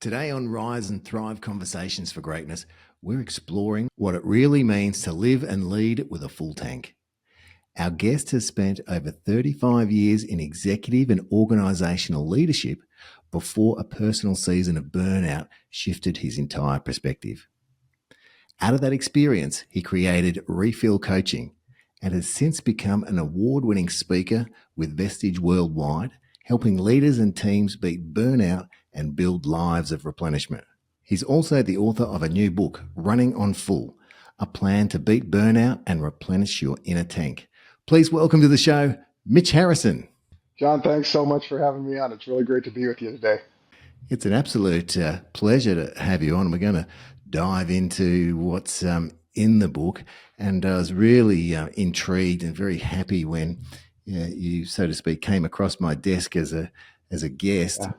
Today on Rise and Thrive Conversations for Greatness, we're exploring what it really means to live and lead with a full tank. Our guest has spent over 35 years in executive and organisational leadership before a personal season of burnout shifted his entire perspective. Out of that experience, he created Refill Coaching and has since become an award-winning speaker with Vestige Worldwide, helping leaders and teams beat burnout and build lives of replenishment. He's also the author of a new book, Running on Full, a plan to beat burnout and replenish your inner tank. Please welcome to the show, Mitch Harrison. John, thanks so much for having me on. It's really great to be with you today. It's an absolute pleasure to have you on. We're going to dive into what's in the book. And I was really intrigued and very happy when you, so to speak, came across my desk as a guest. Yeah.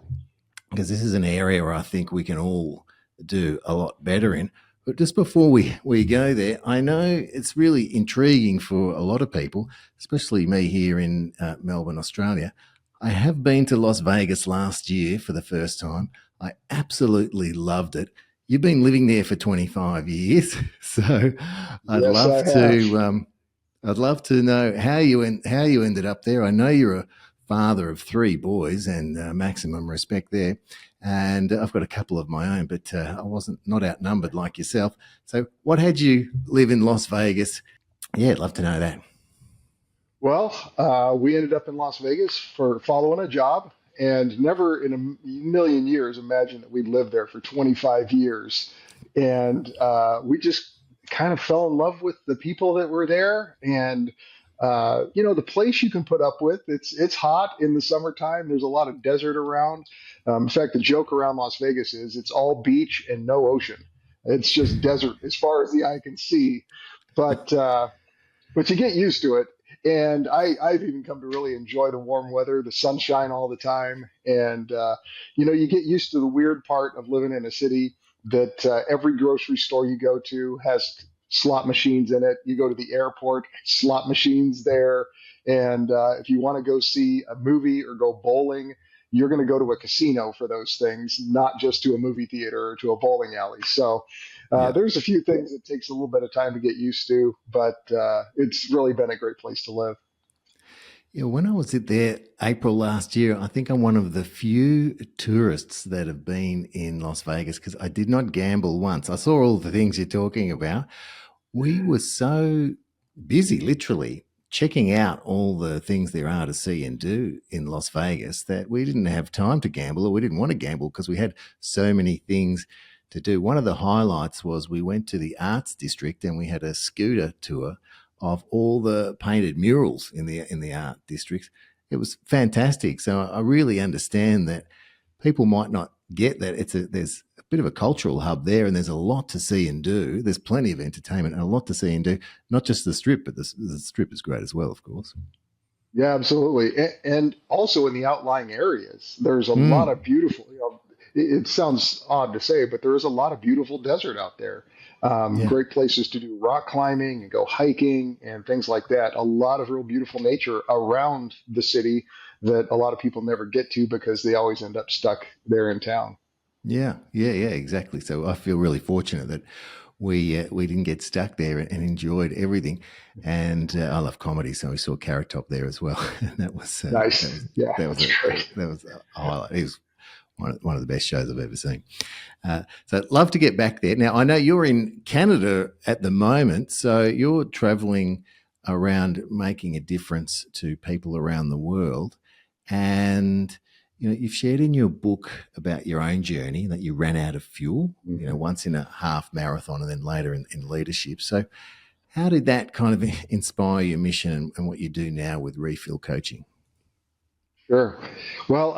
Because this is an area where I think we can all do a lot better in. But just before we go there, I know it's really intriguing for a lot of people, especially me here in Melbourne, Australia. I have been to Las Vegas last year for the first time. I absolutely loved it. You've been living there for 25 years, so I'd love to know how you ended up there. I know you're a father of 3 boys, and maximum respect there. And I've got a couple of my own, but I wasn't not outnumbered like yourself. So what had you live in Las Vegas? Yeah, I'd love to know that. Well, we ended up in Las Vegas for following a job, and never in a million years imagined that we'd live there for 25 years. And we just kind of fell in love with the people that were there. And the place you can put up with. It's hot in the summertime. There's a lot of desert around. In fact, the joke around Las Vegas is it's all beach and no ocean. It's just desert as far as the eye can see. But you get used to it. And I've even come to really enjoy the warm weather, the sunshine all the time. And, you get used to the weird part of living in a city that every grocery store you go to has slot machines in it. You go to the airport, slot machines there. And if you want to go see a movie or go bowling, you're going to go to a casino for those things, not just to a movie theater or to a bowling alley. So there's a few things that takes a little bit of time to get used to, but it's really been a great place to live. Yeah, when I was there April last year, I think I'm one of the few tourists that have been in Las Vegas because I did not gamble once. I saw all the things you're talking about. We were so busy, literally, checking out all the things there are to see and do in Las Vegas that we didn't have time to gamble, or we didn't want to gamble because we had so many things to do. One of the highlights was we went to the Arts District and we had a scooter tour of all the painted murals in the art districts. It was fantastic. So I really understand that people might not get that. There's a bit of a cultural hub there, and there's a lot to see and do. There's plenty of entertainment and a lot to see and do. Not just the Strip, but the Strip is great as well, of course. Yeah, absolutely. And also in the outlying areas, there's a lot of beautiful, it sounds odd to say, but there is a lot of beautiful desert out there. Great places to do rock climbing and go hiking and things like that. A lot of real beautiful nature around the city that a lot of people never get to because they always end up stuck there in town. Yeah, exactly. So I feel really fortunate that we didn't get stuck there and enjoyed everything. And I love comedy, so we saw Carrot Top there as well. And that was nice. That was a highlight. It was one of the best shows I've ever seen. So I'd love to get back there. Now, I know you're in Canada at the moment, so you're traveling around making a difference to people around the world. And, you've shared in your book about your own journey that you ran out of fuel, once in a half marathon and then later in leadership. So how did that kind of inspire your mission and what you do now with Refill Coaching? Sure. Well,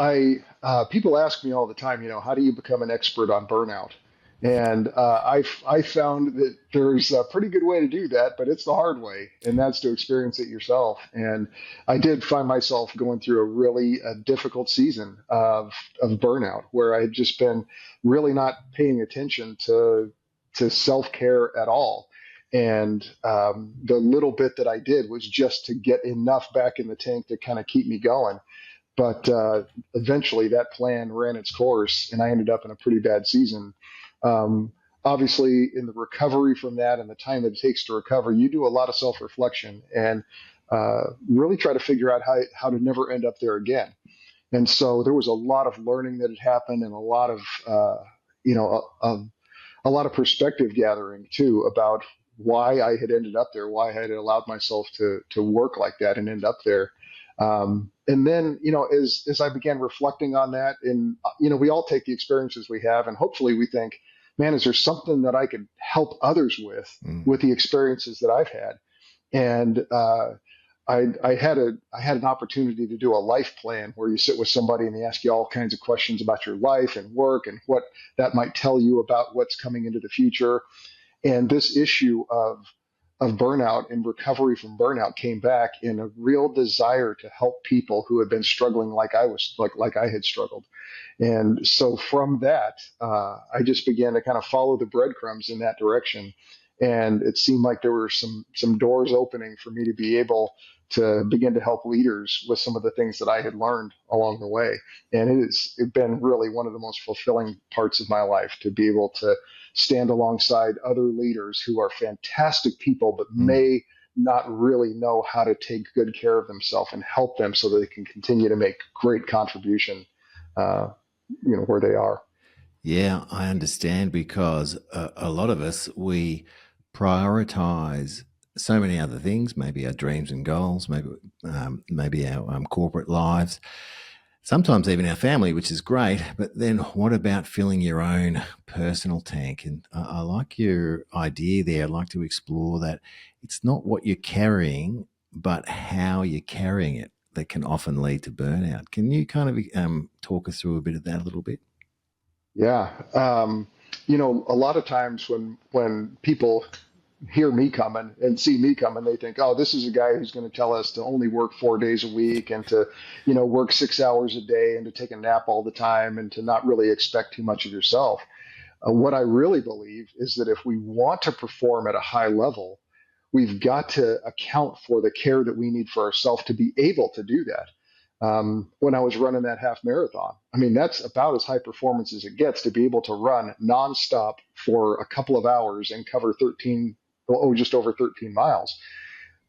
people ask me all the time, how do you become an expert on burnout? And I found that there's a pretty good way to do that, but it's the hard way, and that's to experience it yourself. And I did find myself going through a really difficult season of burnout, where I had just been really not paying attention to self-care at all. And the little bit that I did was just to get enough back in the tank to kind of keep me going. but eventually that plan ran its course, and I ended up in a pretty bad season. Um, Obviously, in the recovery from that and the time that it takes to recover, you do a lot of self reflection and really try to figure out how to never end up there again. And so there was a lot of learning that had happened, and a lot of you know a lot of perspective gathering too about why I had ended up there, why I had allowed myself to work like that and end up there. And then, as I began reflecting on that, and we all take the experiences we have, and hopefully we think, man, is there something that I could help others Mm. with the experiences that I've had? And I had an opportunity to do a life plan where you sit with somebody and they ask you all kinds of questions about your life and work and what that might tell you about what's coming into the future. And this issue of burnout and recovery from burnout came back in a real desire to help people who had been struggling like I had struggled. And so from that, I just began to kind of follow the breadcrumbs in that direction. And it seemed like there were some doors opening for me to be able to begin to help leaders with some of the things that I had learned along the way. And it's been really one of the most fulfilling parts of my life to be able to stand alongside other leaders who are fantastic people, but Mm. may not really know how to take good care of themselves and help them so that they can continue to make great contribution uh, where they are. Yeah, I understand because a lot of us, we prioritize so many other things, maybe our dreams and goals, maybe our corporate lives, sometimes even our family, which is great. But then what about filling your own personal tank? And I like your idea there. I'd like to explore that. It's not what you're carrying, but how you're carrying it that can often lead to burnout. Can you kind of talk us through a bit of that a little bit? Yeah. A lot of times when people hear me coming and see me coming, they think, oh, this is a guy who's going to tell us to only work 4 days a week and to, work 6 hours a day and to take a nap all the time and to not really expect too much of yourself. What I really believe is that if we want to perform at a high level, we've got to account for the care that we need for ourselves to be able to do that. When I was running that half marathon, I mean, that's about as high performance as it gets to be able to run nonstop for a couple of hours and cover 13, oh, just over 13 miles.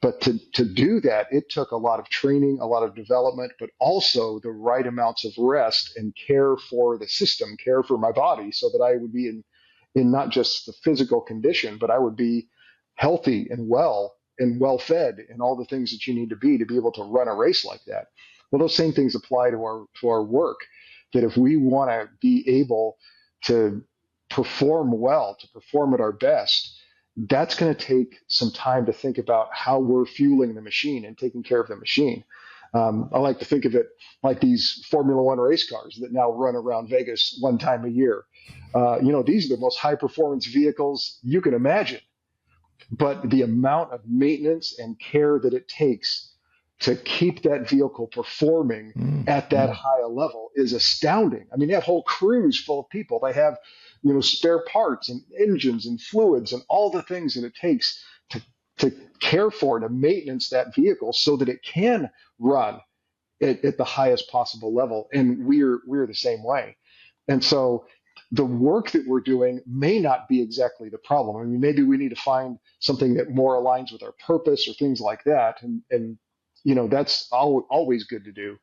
But to do that, it took a lot of training, a lot of development, but also the right amounts of rest and care for the system, care for my body, so that I would be in not just the physical condition, but I would be healthy and well fed and all the things that you need to be able to run a race like that. Well, those same things apply to our work. That if we want to be able to perform well, to perform at our best, that's going to take some time to think about how we're fueling the machine and taking care of the machine. I like to think of it like these Formula One race cars that now run around Vegas one time a year. These are the most high performance vehicles you can imagine, but the amount of maintenance and care that it takes to keep that vehicle performing Mm, at that mm. high a level is astounding. I mean, they have whole crews full of people. They have, spare parts and engines and fluids and all the things that it takes to to care for to maintenance that vehicle so that it can run at the highest possible level. And we're the same way. And so the work that we're doing may not be exactly the problem. I mean, maybe we need to find something that more aligns with our purpose or things like that. And that's always good to do.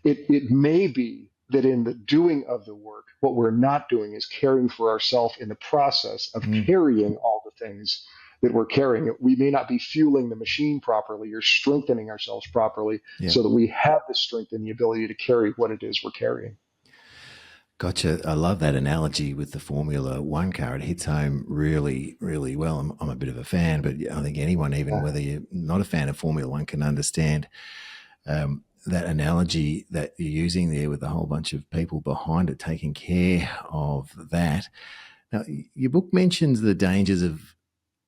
It may be that in the doing of the work, what we're not doing is caring for ourselves in the process of Mm. carrying all the things that we're carrying. We may not be fueling the machine properly or strengthening ourselves properly Yeah. so that we have the strength and the ability to carry what it is we're carrying. Gotcha. I love that analogy with the Formula One car. It hits home really, really well. I'm a bit of a fan, but I think anyone, even Yeah. whether you're not a fan of Formula One, can understand that analogy that you're using there with a whole bunch of people behind it taking care of that. Now, your book mentions the dangers of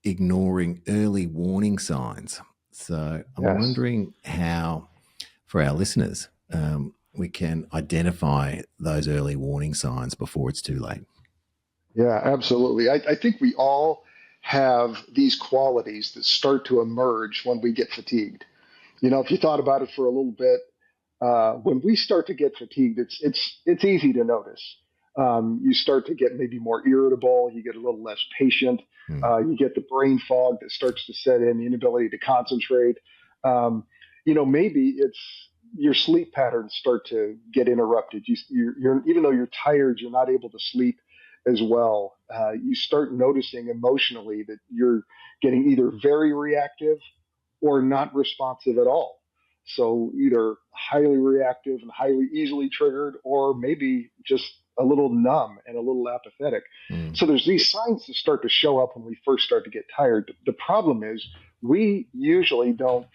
ignoring early warning signs. So I'm Yes. wondering how, for our listeners, we can identify those early warning signs before it's too late. Yeah, absolutely. I think we all have these qualities that start to emerge when we get fatigued. If you thought about it for a little bit, when we start to get fatigued, it's easy to notice. You start to get maybe more irritable. You get a little less patient. Mm. You get the brain fog that starts to set in, the inability to concentrate. Maybe it's your sleep patterns start to get interrupted. You're even though you're tired, you're not able to sleep as well. You start noticing emotionally that you're getting either very reactive or not responsive at all. So either highly reactive and highly easily triggered, or maybe just a little numb and a little apathetic. Mm. So there's these signs that start to show up when we first start to get tired. The problem is we usually don't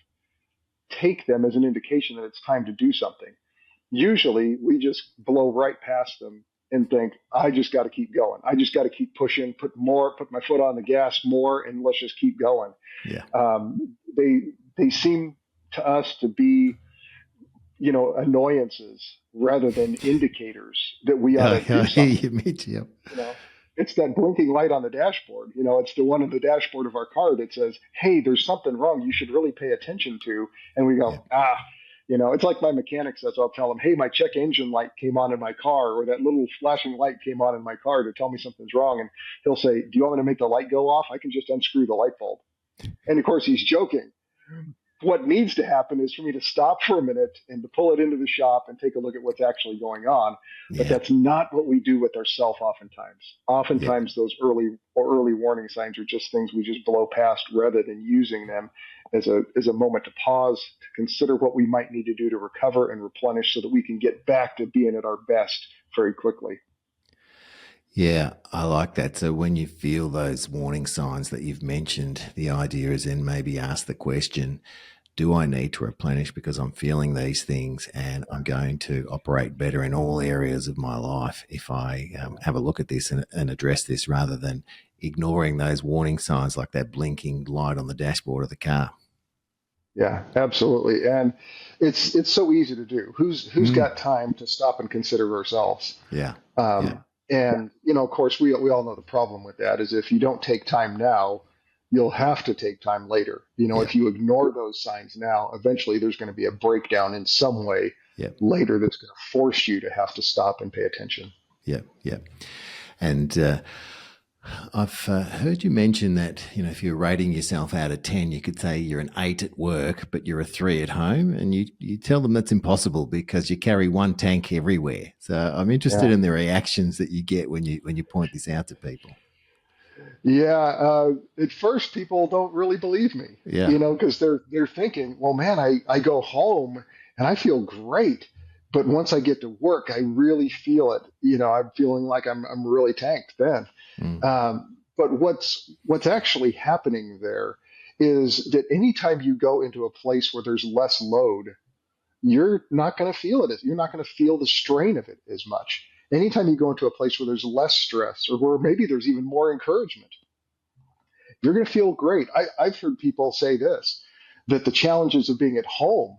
take them as an indication that it's time to do something. Usually we just blow right past them and think, I just got to keep going. I just got to keep pushing, put my foot on the gas more, and let's just keep going. Yeah. They seem to us to be, annoyances rather than indicators that we ought to I do hear something. you, Mitch. Yep. You know, it's that blinking light on the dashboard. It's the one on the dashboard of our car that says, "Hey, there's something wrong. You should really pay attention to." And we go, Yep. it's like my mechanic says. I'll tell him, "Hey, my check engine light came on in my car, or that little flashing light came on in my car to tell me something's wrong." And he'll say, "Do you want me to make the light go off? I can just unscrew the light bulb." And of course, he's joking. What needs to happen is for me to stop for a minute and to pull it into the shop and take a look at what's actually going on. But Yeah. that's not what we do with ourself oftentimes. Yep. Oftentimes those early warning signs are just things we just blow past rather than using them as a moment to pause, to consider what we might need to do to recover and replenish so that we can get back to being at our best very quickly. Yeah, I like that. So when you feel those warning signs that you've mentioned, the idea is then maybe ask the question, do I need to replenish because I'm feeling these things and I'm going to operate better in all areas of my life if I have a look at this and address this rather than ignoring those warning signs like that blinking light on the dashboard of the car? Yeah, absolutely. And it's so easy to do. Who's Mm. got time to stop and consider ourselves? Yeah. Yeah. And of course, we all know the problem with that is if you don't take time now, you'll have to take time later. Yeah. If you ignore those signs now, eventually there's going to be a breakdown in some way Yeah. later that's going to force you to have to stop and pay attention. Yeah. Yeah. And I've heard you mention that, if you're rating yourself out of 10, you could say you're an 8 at work, but you're a 3 at home. And you tell them that's impossible because you carry one tank everywhere. So I'm interested Yeah. in the reactions that you get when you point this out to people. Yeah, at first people don't really believe me, Yeah. because they're thinking, well, man, I go home and I feel great, but once I get to work, I really feel it. I'm feeling like I'm really tanked then. Mm. But what's actually happening there is that anytime you go into a place where there's less load, you're not going to feel it. You're not going to feel the strain of it as much. Anytime you go into a place where there's less stress or where maybe there's even more encouragement, you're going to feel great. I've heard people say this, that the challenges of being at home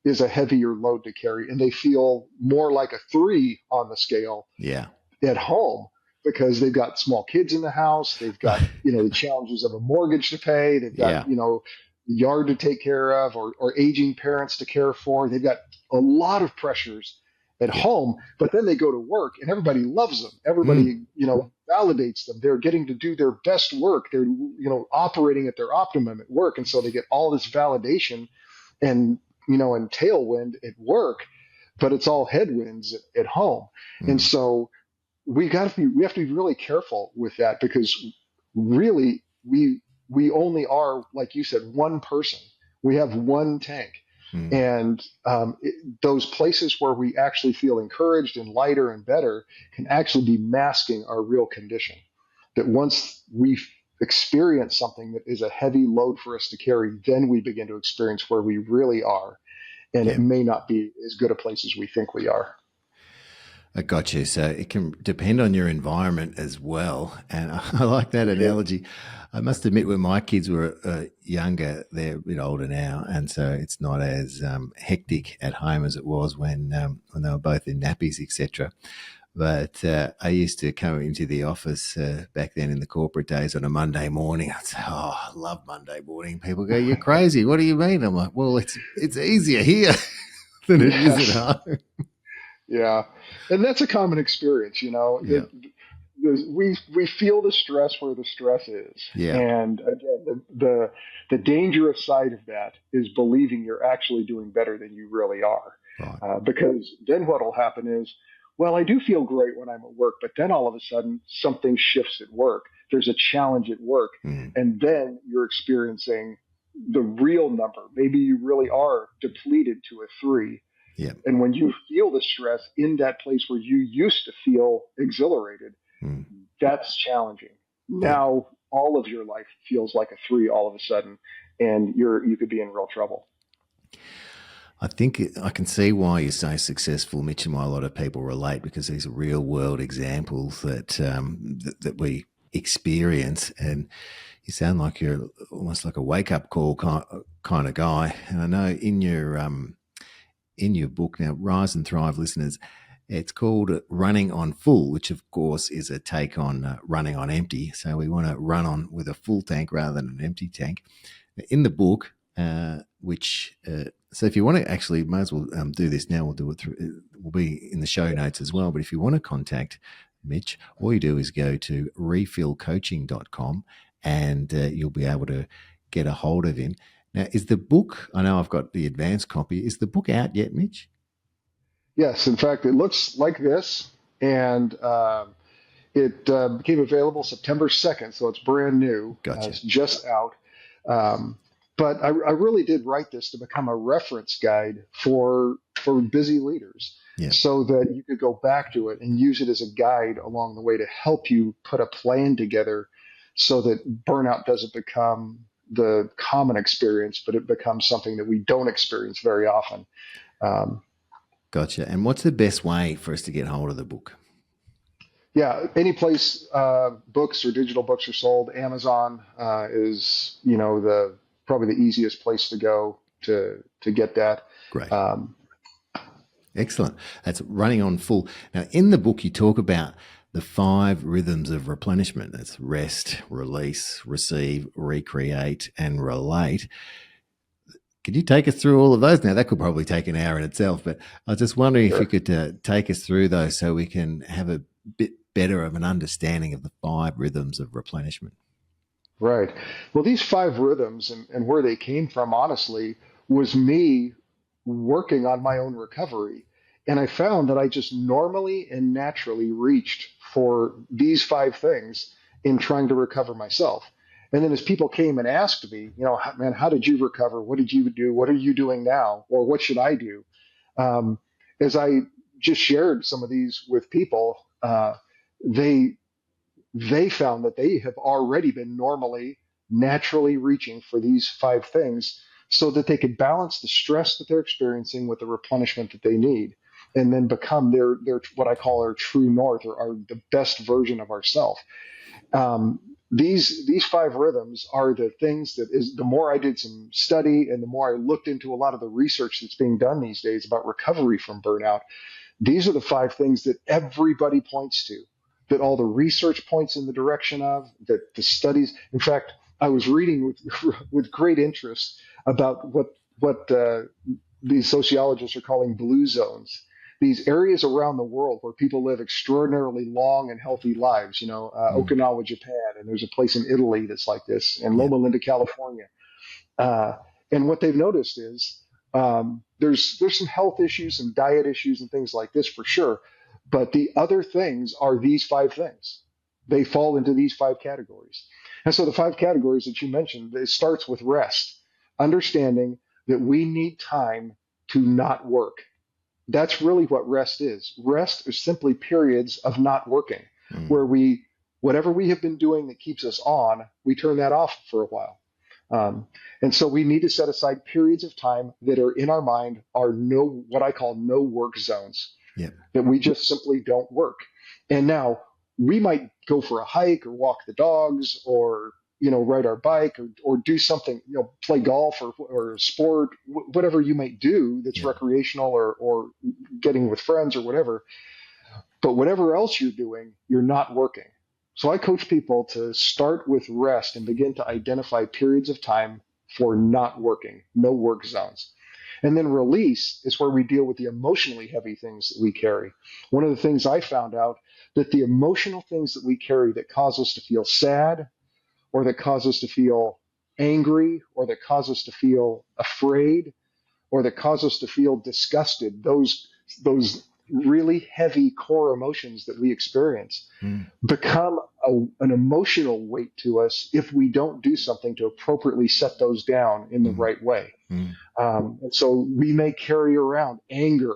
is a heavier load to carry, and they feel more like a 3 on the scale Yeah. at home because they've got small kids in the house. They've got, the challenges of a mortgage to pay. They've Yeah. got, the yard to take care of or aging parents to care for. They've got a lot of pressures at Yeah. home, but then they go to work and everybody loves them. Mm. Everybody, validates them. They're getting to do their best work. They're, operating at their optimum at work. And so they get all this validation and, and tailwind at work, but it's all headwinds at home. And Mm. so we have to be really careful with that because really we only are, like you said, one person. We have one tank. Mm. And those places where we actually feel encouraged and lighter and better can actually be masking our real condition. That once we experience something that is a heavy load for us to carry, then we begin to experience where we really are. And it Yeah. may not be as good a place as we think we are. I got you. So it can depend on your environment as well. And I like that Yeah. analogy. I must admit, when my kids were younger, they're a bit older now. And so it's not as hectic at home as it was when they were both in nappies, etc. But I used to come into the office back then in the corporate days on a Monday morning. I'd say, "Oh, I love Monday morning." People go, "You're crazy. What do you mean?" I'm like, "Well, it's easier here." than it is at Yes. home. Yeah. And that's a common experience, Yeah. we feel the stress where the stress is. Yeah. And again, the dangerous side of that is believing you're actually doing better than you really are. Right. Because then what will happen is, well, I do feel great when I'm at work, but then all of a sudden something shifts at work. There's a challenge at work, Mm. and then you're experiencing the real number. Maybe you really are depleted to a three. Yeah. And when you feel the stress in that place where you used to feel exhilarated, Mm. that's challenging. Yeah. Now all of your life feels like a three all of a sudden, and you could be in real trouble. I think I can see why you're so successful, Mitch, and why a lot of people relate, because these are real world examples that we experience. And you sound like you're almost like a wake up call kind of guy. And I know in your book now, Rise and Thrive listeners, it's called Running on Full, which of course is a take on running on empty. So we want to run on with a full tank rather than an empty tank. In the book, so if you want to actually, might as well do this now. We'll do it through. It will be in the show notes as well. But if you want to contact Mitch, all you do is go to refillcoaching.com and you'll be able to get a hold of him. Now, is the book? I know I've got the advanced copy. Is the book out yet, Mitch? Yes, in fact, it looks like this, and it became available September 2nd, so it's brand new. Gotcha. It's just out. Um, but I really did write this to become a reference guide for busy leaders, Yeah. so that you could go back to it and use it as a guide along the way to help you put a plan together, so that burnout doesn't become the common experience, but it becomes something that we don't experience very often. Um, Gotcha. And what's the best way for us to get hold of the book? Yeah, any place books or digital books are sold, Amazon is the probably the easiest place to go to get that. Great. Um, Excellent. That's Running on Full. Now, in the book, you talk about the 5 rhythms of replenishment. That's rest, release, receive, recreate, and relate. Could you take us through all of those? Now, that could probably take an hour in itself, but I was just wondering if you sure. could take us through those so we can have a bit better of an understanding of the 5 rhythms of replenishment. Right. Well, these 5 rhythms and where they came from, honestly, was me working on my own recovery. And I found that I just normally and naturally reached for these 5 things in trying to recover myself. And then as people came and asked me, man, how did you recover? What did you do? What are you doing now? Or what should I do? Um, as I just shared some of these with people, they they found that they have already been normally, naturally reaching for these 5 things so that they could balance the stress that they're experiencing with the replenishment that they need, and then become their what I call our true north, or the best version of ourself. Um, these 5 rhythms are the things that is the more I did some study and the more I looked into a lot of the research that's being done these days about recovery from burnout, these are the 5 things that everybody points to, that all the research points in the direction of, that the studies. In fact, I was reading with great interest about what these sociologists are calling blue zones. These areas around the world where people live extraordinarily long and healthy lives. Mm. Okinawa, Japan, and there's a place in Italy that's like this, and Yeah. Loma Linda, California. Uh, and what they've noticed is there's some health issues, some diet issues, and things like this for sure. But the other things are these 5 things. They fall into these 5 categories. And so the 5 categories that you mentioned, it starts with rest, understanding that we need time to not work. That's really what rest is. Rest is simply periods of not working, Mm. where whatever we have been doing that keeps us on, we turn that off for a while. Um, and so we need to set aside periods of time that are in our mind are what I call no work zones, Yeah. that we just simply don't work. And now we might go for a hike or walk the dogs, or ride our bike, or do something, play golf or sport, whatever you might do that's Yeah. recreational, or getting with friends or whatever. But whatever else you're doing, you're not working. So I coach people to start with rest and begin to identify periods of time for not working, no work zones. And then release is where we deal with the emotionally heavy things that we carry. One of the things I found out, that the emotional things that we carry that cause us to feel sad, or that cause us to feel angry, or that cause us to feel afraid, or that cause us to feel disgusted, those really heavy core emotions that we experience Mm. become an emotional weight to us if we don't do something to appropriately set those down in the Mm. right way. Mm. And so we may carry around anger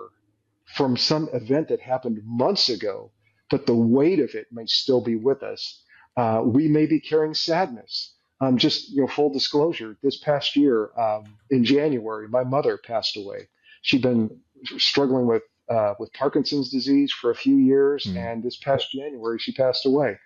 from some event that happened months ago, but the weight of it may still be with us. We may be carrying sadness. Just full disclosure, this past year in January, my mother passed away. She'd been struggling with Parkinson's disease for a few years, Mm. and this past January she passed away.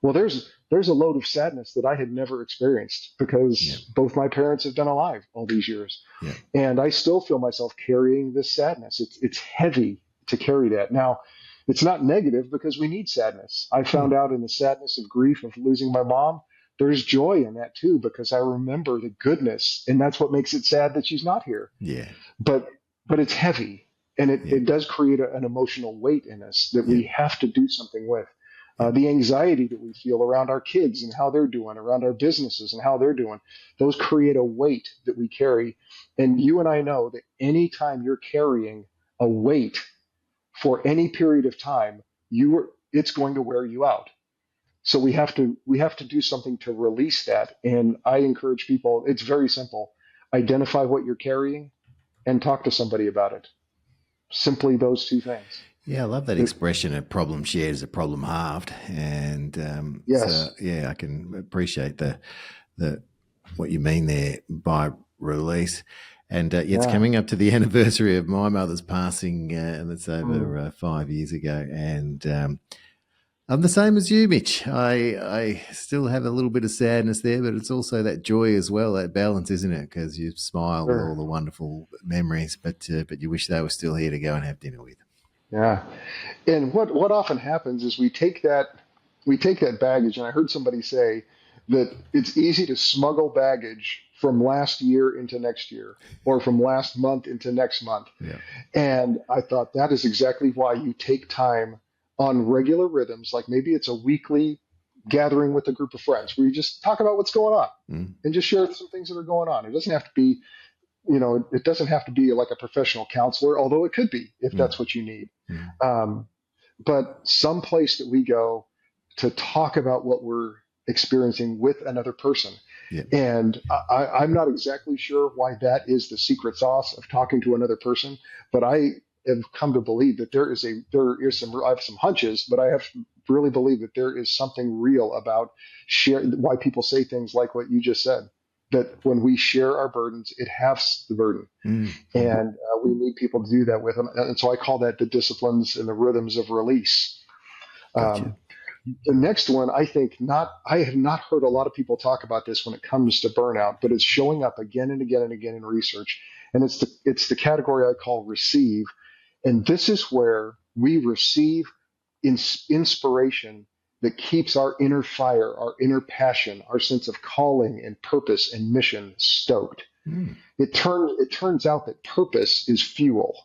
Well, there's a load of sadness that I had never experienced Yeah. because both my parents have been alive all these years, Yeah. and I still feel myself carrying this sadness. It's heavy to carry that. Now, it's not negative because we need sadness. I Mm. found out in the sadness of grief of losing my mom, there's joy in that too because I remember the goodness, and that's what makes it sad that she's not here. Yeah. But it's heavy, and Yeah. it does create an emotional weight in us that Yeah. we have to do something with. Yeah. The anxiety that we feel around our kids and how they're doing, around our businesses and how they're doing, those create a weight that we carry. And you and I know that anytime you're carrying a weight for any period of time, it's going to wear you out. So we have to do something to release that. And I encourage people, it's very simple. Identify what you're carrying and talk to somebody about it. Simply those two things. Yeah, I love that expression, a problem shared is a problem halved. And so, Yes. yeah, I can appreciate the what you mean there by release. And yeah, it's Yeah. coming up to the anniversary of my mother's passing. That's Mm. over 5 years ago. And I'm the same as you, Mitch. I still have a little bit of sadness there, but it's also that joy as well, that balance, isn't it? Because you smile with all Sure. the wonderful memories, but you wish they were still here to go and have dinner with. Yeah. And what often happens is we take that baggage, and I heard somebody say that it's easy to smuggle baggage from last year into next year, or from last month into next month. Yeah. And I thought that is exactly why you take time on regular rhythms, like maybe it's a weekly gathering with a group of friends where you just talk about what's going on Mm. and just share some things that are going on. It doesn't have to be, it doesn't have to be like a professional counselor, although it could be if Mm. that's what you need. Mm. Um, but some place that we go to talk about what we're experiencing with another person. Yeah. And I'm not exactly sure why that is the secret sauce of talking to another person, but I have come to believe that I have some hunches, but I have really believe that there is something real about why people say things like what you just said, that when we share our burdens, it halves the burden. Mm. And we need people to do that with them. And so I call that the disciplines and the rhythms of release. Gotcha. Um, the next one, I have not heard a lot of people talk about this when it comes to burnout, but it's showing up again and again and again in research. And it's the category I call receive. And this is where we receive inspiration that keeps our inner fire, our inner passion, our sense of calling and purpose and mission stoked. Mm. It turns out that purpose is fuel.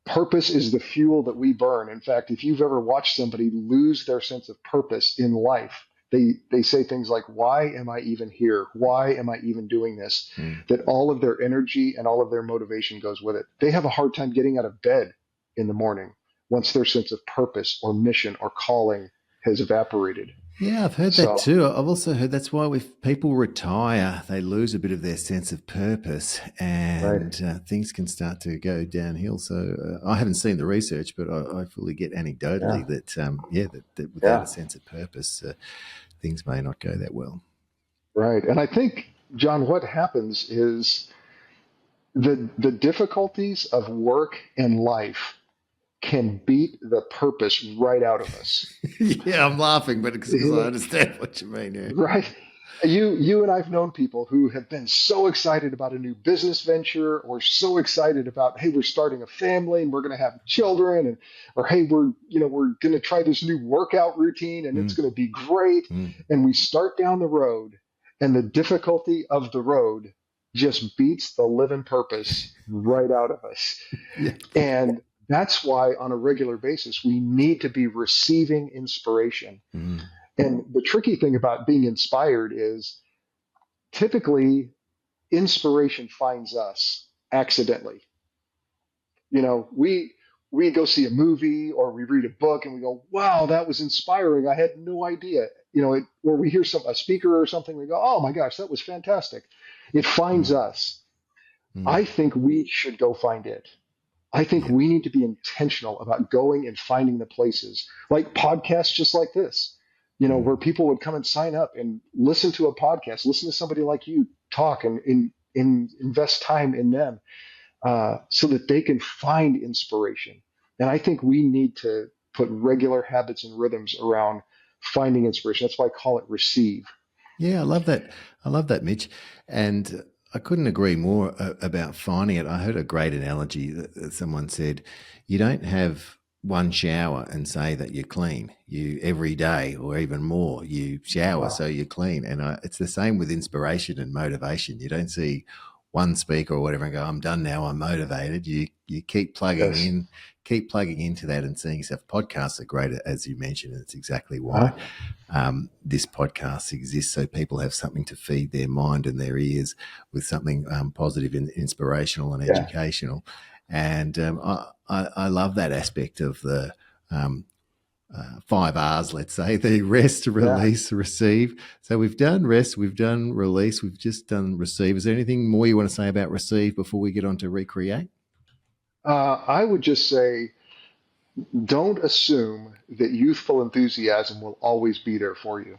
Purpose is the fuel that we burn. In fact, if you've ever watched somebody lose their sense of purpose in life, they say things like, "Why am I even here? Why am I even doing this?" Mm. That all of their energy and all of their motivation goes with it. They have a hard time getting out of bed in the morning once their sense of purpose or mission or calling has evaporated. Yeah, I've heard that So, too. I've also heard that's why if people retire, they lose a bit of their sense of purpose, right. and things can start to go downhill. So I haven't seen the research, but I fully get Yeah. anecdotally that that without a Yeah. sense of purpose, things may not go that well. Right. And I think, John, what happens is the difficulties of work and life can beat the purpose right out of us. Yeah, I'm laughing, but because I understand what you mean. Yeah. Right. You and I've known people who have been so excited about a new business venture, or so excited about, hey, we're starting a family and we're going to have children, and or hey, we're going to try this new workout routine and it's Mm. going to be great. Mm. And we start down the road, and the difficulty of the road just beats the living purpose right out of us. Yeah. And that's why on a regular basis, we need to be receiving inspiration. Mm. And the tricky thing about being inspired is typically inspiration finds us accidentally. We go see a movie or we read a book and we go, "Wow, that was inspiring. I had no idea." Or we hear a speaker or something, we go, "Oh my gosh, that was fantastic." It finds Mm. us. I Mm. think we should go find it. I think Yeah. we need to be intentional about going and finding the places like podcasts just like this, where Mm. people would come and sign up and listen to a podcast, listen to somebody like you talk and invest time in them so that they can find inspiration. And I think we need to put regular habits and rhythms around finding inspiration. That's why I call it receive. Yeah, I love that. I love that, Mitch. And I couldn't agree more about finding it. I heard a great analogy that someone said, you don't have one shower and say that you're clean. You every day or even more, you shower Wow. so you're clean. And it's the same with inspiration and motivation. You don't see one speaker or whatever and go, I'm done now, I'm motivated. You Yes. keep plugging into that and seeing stuff. Podcasts are great, as you mentioned, and it's exactly why Huh? this podcast exists, so people have something to feed their mind and their ears with something positive and inspirational and Yeah. educational. And I love that aspect of the 5 R's, let's say, the rest, Yeah. release, receive. So we've done rest, we've done release, we've just done receive. Is there anything more you want to say about receive before we get on to recreate? I would just say don't assume that youthful enthusiasm will always be there for you.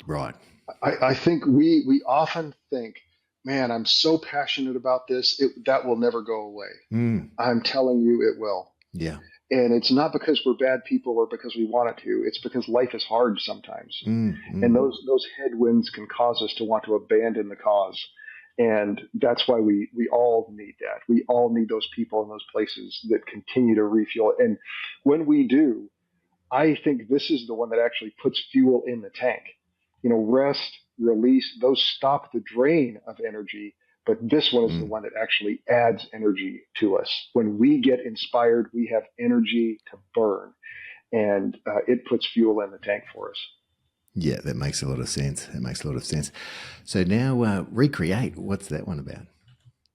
Right. I think we often think, man, I'm so passionate about this, that will never go away. Mm. I'm telling you it will. Yeah. And it's not because we're bad people or because we want it to. It's because life is hard sometimes. Mm. And Mm. those headwinds can cause us to want to abandon the cause. And that's why we all need that. We all need those people in those places that continue to refuel. And when we do, I think this is the one that actually puts fuel in the tank. Rest, release, those stop the drain of energy, but this one is the Mm. one that actually adds energy to us. When we get inspired, we have energy to burn, and it puts fuel in the tank for us. Yeah, that makes a lot of sense. That makes a lot of sense. So now, recreate. What's that one about?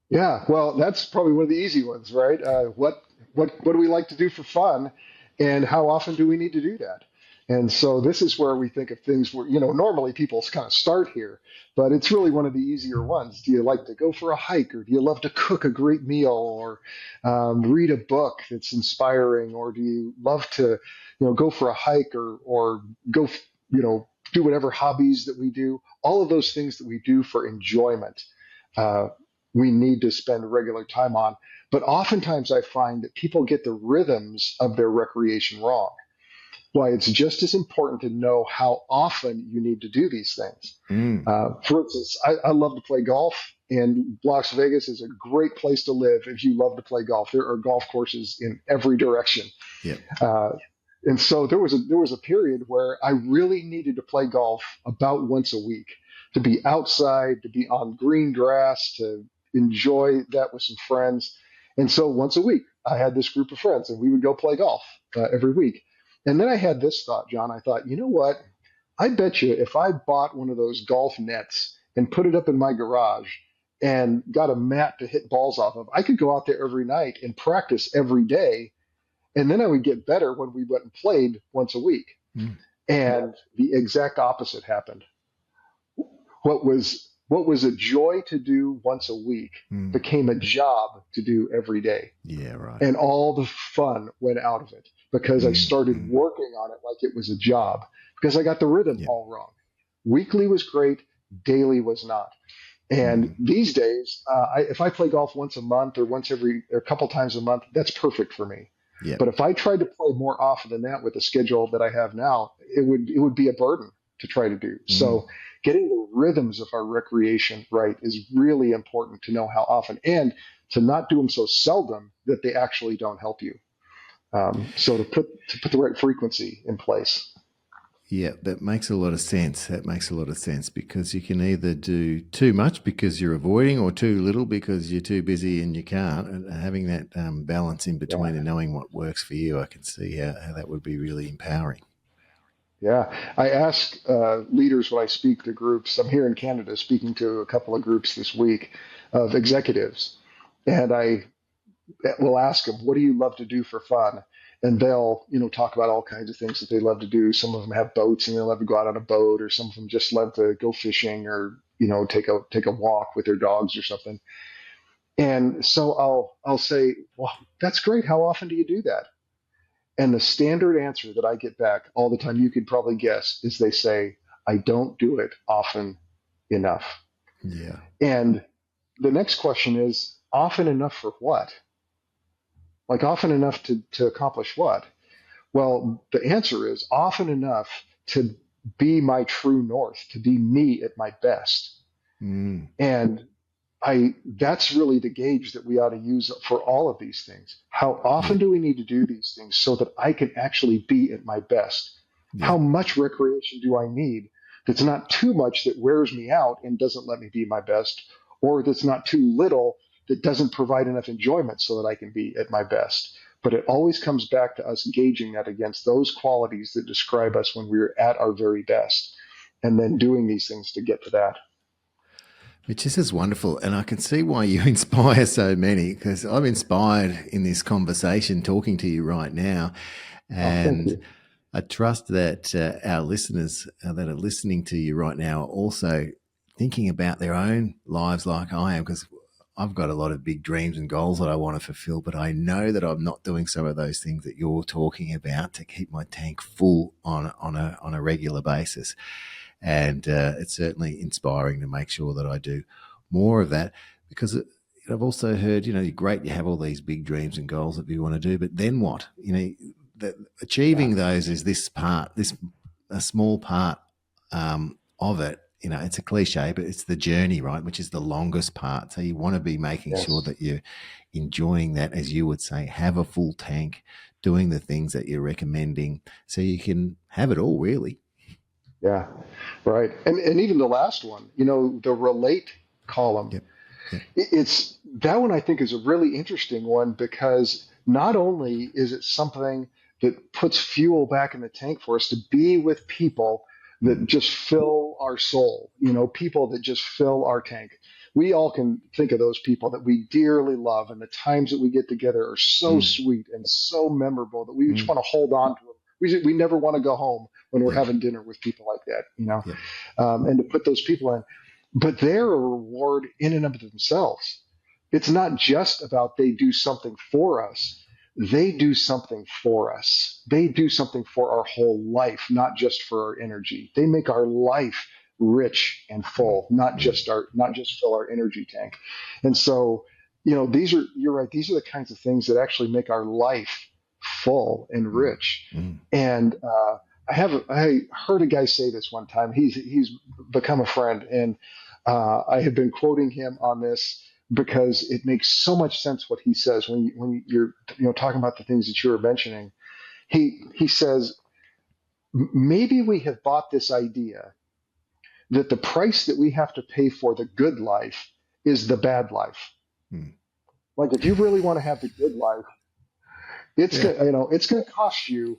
Yeah, well, that's probably one of the easy ones, right? What do we like to do for fun, and how often do we need to do that? And so this is where we think of things where normally people kind of start here, but it's really one of the easier ones. Do you like to go for a hike, or do you love to cook a great meal, or read a book that's inspiring, or do you love to go for a hike, or go do whatever hobbies that we do? All of those things that we do for enjoyment. Uh, we need to spend regular time on. But oftentimes I find that people get the rhythms of their recreation wrong. Why it's just as important to know how often you need to do these things. Mm. For instance, I love to play golf, and Las Vegas is a great place to live if you love to play golf. There are golf courses in every direction. Yep. Uh, and so there was a period where I really needed to play golf about once a week, to be outside, to be on green grass, to enjoy that with some friends. And so once a week, I had this group of friends, and we would go play golf every week. And then I had this thought, John. I thought, you know what? I bet you if I bought one of those golf nets and put it up in my garage and got a mat to hit balls off of, I could go out there every night and practice every day, and then I would get better when we went and played once a week. Mm. And the exact opposite happened. What was a joy to do once a week Mm. became a job to do every day. Yeah, right. And all the fun went out of it because I Mm. started Mm. working on it like it was a job, because I got the rhythm Yep. all wrong. Weekly was great, daily was not. And Mm. these days, if I play golf once a month or or a couple times a month, that's perfect for me. Yep. But if I tried to play more often than that with the schedule that I have now, it would be a burden to try to do. Mm. So getting the rhythms of our recreation right is really important, to know how often, and to not do them so seldom that they actually don't help you. So to put the right frequency in place. Yeah, that makes a lot of sense. That makes a lot of sense because you can either do too much because you're avoiding or too little because you're too busy and you can't. And having that balance in Yeah. between and knowing what works for you, I can see how that would be really empowering. Yeah. I ask leaders when I speak to groups. I'm here in Canada speaking to a couple of groups this week of executives. And I will ask them, what do you love to do for fun? And they'll, talk about all kinds of things that they love to do. Some of them have boats and they love to go out on a boat, or some of them just love to go fishing or, take a walk with their dogs or something. And so I'll say, well, that's great. How often do you do that? And the standard answer that I get back all the time, you could probably guess, is they say, I don't do it often enough. Yeah. And the next question is, often enough for what? Like often enough to accomplish what? Well, the answer is often enough to be my true north, to be me at my best. Mm. And that's really the gauge that we ought to use for all of these things. How Yeah. often do we need to do these things so that I can actually be at my best? Yeah. How much recreation do I need that's not too much that wears me out and doesn't let me be my best, or that's not too little that doesn't provide enough enjoyment so that I can be at my best? But it always comes back to us gauging that against those qualities that describe us when we're at our very best, and then doing these things to get to that. Which this is wonderful. And I can see why you inspire so many because I'm inspired in this conversation talking to you right now. Oh, thank And you. I trust that our listeners that are listening to you right now are also thinking about their own lives like I am because I've got a lot of big dreams and goals that I want to fulfill, but I know that I'm not doing some of those things that you're talking about to keep my tank full on a regular basis. And it's certainly inspiring to make sure that I do more of that because I've also heard, great, you have all these big dreams and goals that you want to do, but then what? Yeah. Achieving those is this part, a small part of it. It's a cliche, but it's the journey, right? Which is the longest part. So you want to be making sure Yes. that you're enjoying that, as you would say, have a full tank, doing the things that you're recommending so you can have it all really. Yeah. Right. And even the last one, the relate column. Yep. Yep. It's that one I think is a really interesting one because not only is it something that puts fuel back in the tank for us to be with people that Mm, just fill our soul, people that just fill our tank. We all can think of those people that we dearly love, and the times that we get together are so mm, sweet and so memorable that we just mm. want to hold on to them. We never want to go home when we're Yep. having dinner with people like that. Yep. And to put those people in. But they're a reward in and of themselves. It's not just about they do something for us. They do something for us. They do something for our whole life, not just for our energy. They make our life rich and Mm, full, mm, not just fill our energy tank. And so, you're right. These are the kinds of things that actually make our life full and mm, rich. mm. And I heard a guy say this one time. He's become a friend, and I have been quoting him on this because it makes so much sense what he says when you're talking about the things that you were mentioning. He says maybe we have bought this idea that the price that we have to pay for the good life is the bad life. Mm. Like if you really want to have the good life, it's Yeah. going it's going to cost you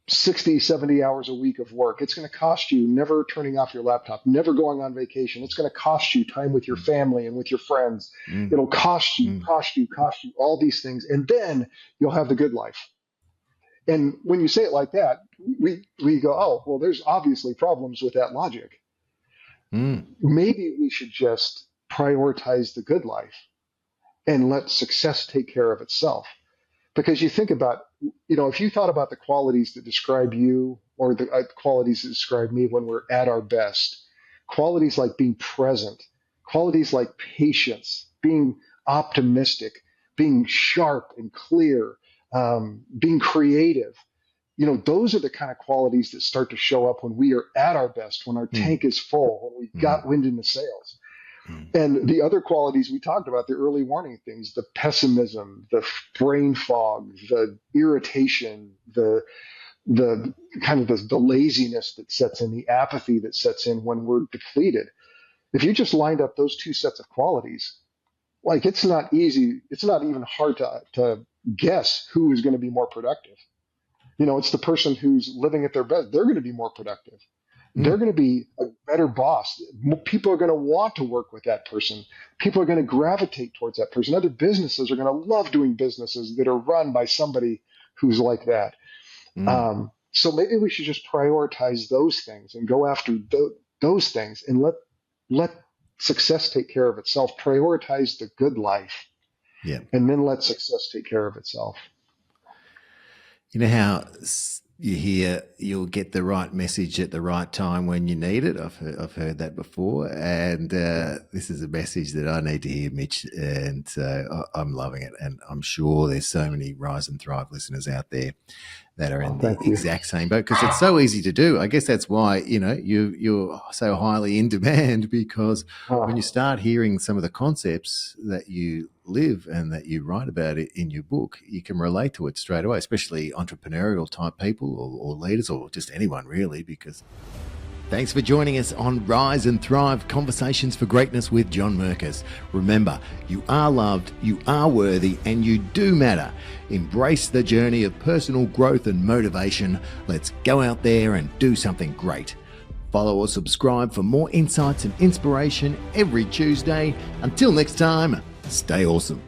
60, 70 hours a week of work. It's going to cost you never turning off your laptop, never going on vacation. It's going to cost you time with your Mm, family and with your friends. mm, It'll mm. cost you all these things. And then you'll have the good life. And when you say it like that, we go, oh, well, there's obviously problems with that logic. Mm. Maybe we should just prioritize the good life and let success take care of itself. Because you think about, if you thought about the qualities that describe you or the qualities that describe me when we're at our best, qualities like being present, qualities like patience, being optimistic, being sharp and clear, being creative, those are the kind of qualities that start to show up when we are at our best, when our Mm, tank is full, when we've mm, got wind in the sails. mm, And the other qualities we talked about, the early warning things, the pessimism, the brain fog, the irritation, the kind of the laziness that sets in, the apathy that sets in when we're depleted. If you just lined up those two sets of qualities, like it's not easy, it's not even hard to guess who is going to be more productive. It's the person who's living at their best. They're going to be more productive. They're going to be a better boss. People are going to want to work with that person. People are going to gravitate towards that person. Other businesses are going to love doing businesses that are run by somebody who's like that. So maybe we should just prioritize those things and go after those things and let success take care of itself. Prioritize the good life, and then let success take care of itself. You know how you hear you'll get the right message at the right time when you need it? I've heard that before, and this is a message that I need to hear, Mitch, and I'm loving it. And I'm sure there's so many Rise and Thrive listeners out there that are in the exact same boat, because it's so easy to do. I guess that's why, you're so highly in demand, because when you start hearing some of the concepts that you live and that you write about it in your book, you can relate to it straight away, especially entrepreneurial type people or leaders, or just anyone really, because... Thanks for joining us on Rise and Thrive, Conversations for Greatness with John Merkus. Remember, you are loved, you are worthy, and you do matter. Embrace the journey of personal growth and motivation. Let's go out there and do something great. Follow or subscribe for more insights and inspiration every Tuesday. Until next time, stay awesome.